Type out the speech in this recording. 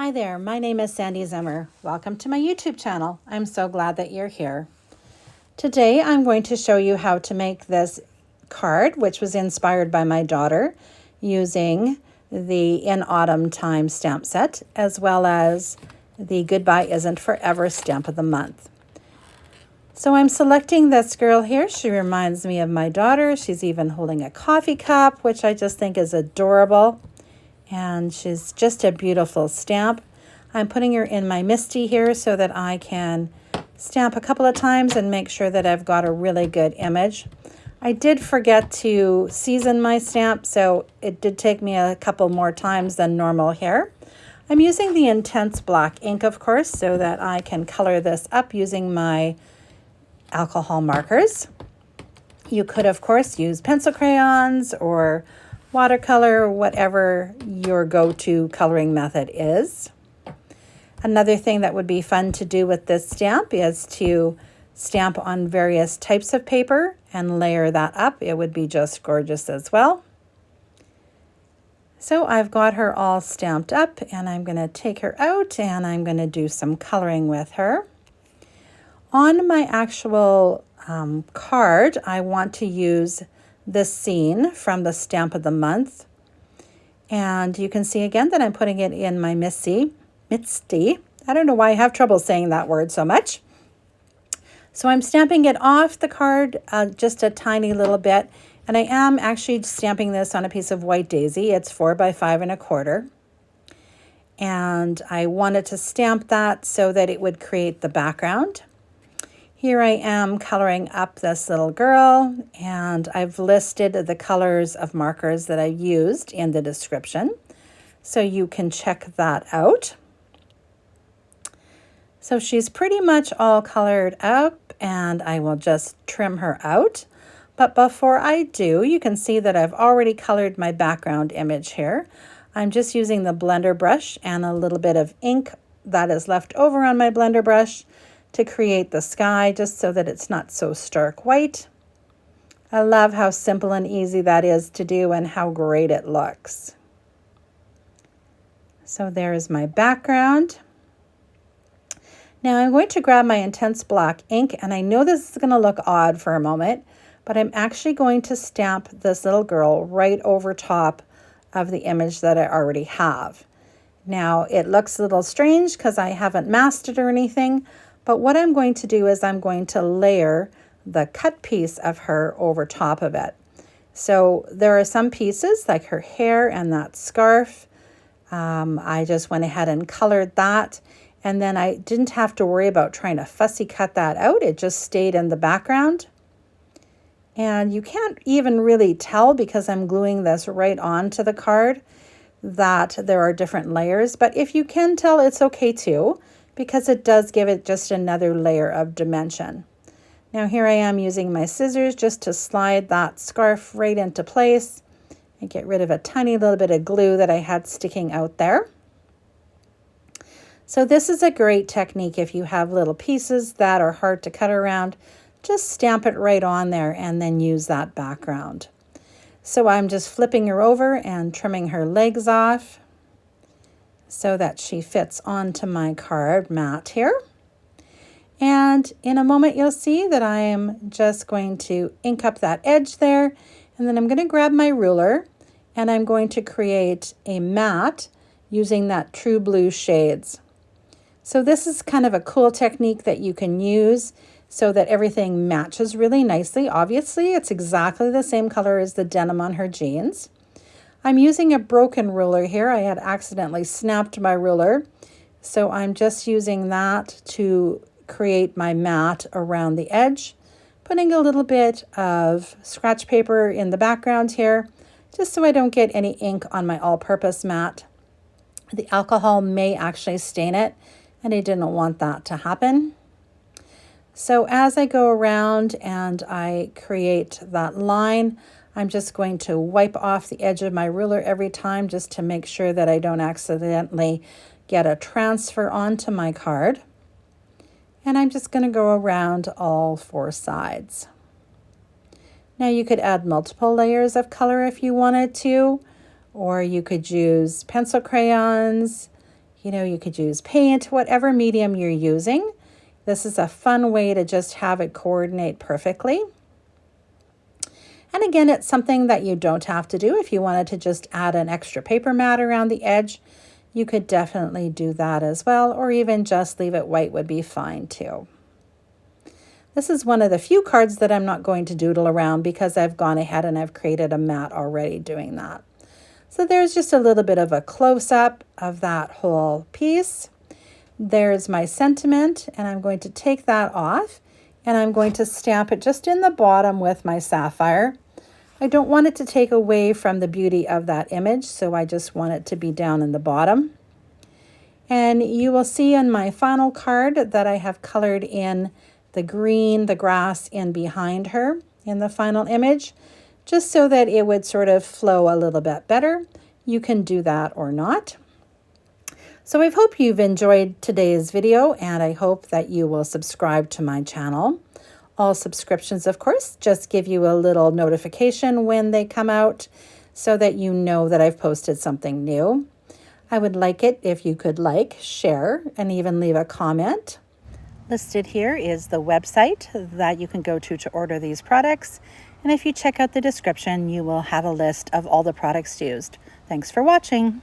Hi there, my name is Sandy Zimmer. Welcome to my YouTube channel. I'm so glad that you're here. Today I'm going to show you how to make this card, which was inspired by my daughter, using the In Autumn Time stamp set, as well as the Goodbye Isn't Forever stamp of the month. So I'm selecting this girl here. She reminds me of my daughter. She's even holding a coffee cup, which I just think is adorable. And she's just a beautiful stamp. I'm putting her in my Misty here so that I can stamp a couple of times and make sure that I've got a really good image. I did forget to season my stamp, so it did take me a couple more times than normal here. I'm using the intense black ink, of course, so that I can color this up using my alcohol markers. You could, of course, use pencil crayons or watercolor, whatever your go-to coloring method is. Another thing that would be fun to do with this stamp is to stamp on various types of paper and layer that up. It would be just gorgeous as well. So I've got her all stamped up, and I'm going to take her out and I'm going to do some coloring with her. On my actual card, I want to use this scene from the stamp of the month. And you can see again that I'm putting it in my Misty. I don't know why I have trouble saying that word so much. So I'm stamping it off the card just a tiny little bit. And I am actually stamping this on a piece of white daisy. It's 4 by 5 1/4. And I wanted to stamp that so that it would create the background. Here I am coloring up this little girl, and I've listed the colors of markers that I used in the description, so you can check that out. So she's pretty much all colored up, and I will just trim her out. But before I do, you can see that I've already colored my background image here. I'm just using the blender brush and a little bit of ink that is left over on my blender brush to create the sky, just so that it's not so stark white. I love how simple and easy that is to do and how great it looks. So there's my background. Now I'm going to grab my intense black ink, and I know this is going to look odd for a moment, but I'm actually going to stamp this little girl right over top of the image that I already have. Now it looks a little strange because I haven't masked it or anything, but what I'm going to do is I'm going to layer the cut piece of her over top of it. So there are some pieces like her hair and that scarf. I just went ahead and colored that, and then I didn't have to worry about trying to fussy cut that out. It just stayed in the background. And you can't even really tell because I'm gluing this right onto the card that there are different layers, but if you can tell, it's okay too, because it does give it just another layer of dimension. Now here I am using my scissors just to slide that scarf right into place and get rid of a tiny little bit of glue that I had sticking out there. So this is a great technique if you have little pieces that are hard to cut around. Just stamp it right on there and then use that background. So I'm just flipping her over and trimming her legs off so that she fits onto my card mat here. And in a moment you'll see that I am just going to ink up that edge there, and then I'm going to grab my ruler and I'm going to create a mat using that true blue shades. So this is kind of a cool technique that you can use so that everything matches really nicely. Obviously it's exactly the same color as the denim on her jeans. I'm using a broken ruler here. I had accidentally snapped my ruler, so I'm just using that to create my mat around the edge, putting a little bit of scratch paper in the background here, just so I don't get any ink on my all-purpose mat. The alcohol may actually stain it, and I didn't want that to happen. So as I go around and I create that line, I'm just going to wipe off the edge of my ruler every time just to make sure that I don't accidentally get a transfer onto my card. And I'm just going to go around all 4 sides. Now you could add multiple layers of color if you wanted to, or you could use pencil crayons. You know, you could use paint, whatever medium you're using. This is a fun way to just have it coordinate perfectly. And again, it's something that you don't have to do. If you wanted to just add an extra paper mat around the edge, you could definitely do that as well, or even just leave it white would be fine too. This is one of the few cards that I'm not going to doodle around because I've gone ahead and I've created a mat already doing that. So there's just a little bit of a close-up of that whole piece. There's my sentiment, and I'm going to take that off, and I'm going to stamp it just in the bottom with my sapphire. I don't want it to take away from the beauty of that image, so I just want it to be down in the bottom. And you will see in my final card that I have colored in the green, the grass in behind her in the final image, just so that it would sort of flow a little bit better. You can do that or not. So I hope you've enjoyed today's video, and I hope that you will subscribe to my channel. All subscriptions, of course, just give you a little notification when they come out so that you know that I've posted something new. I would like it if you could like, share, and even leave a comment. Listed here is the website that you can go to order these products. And if you check out the description, you will have a list of all the products used. Thanks for watching.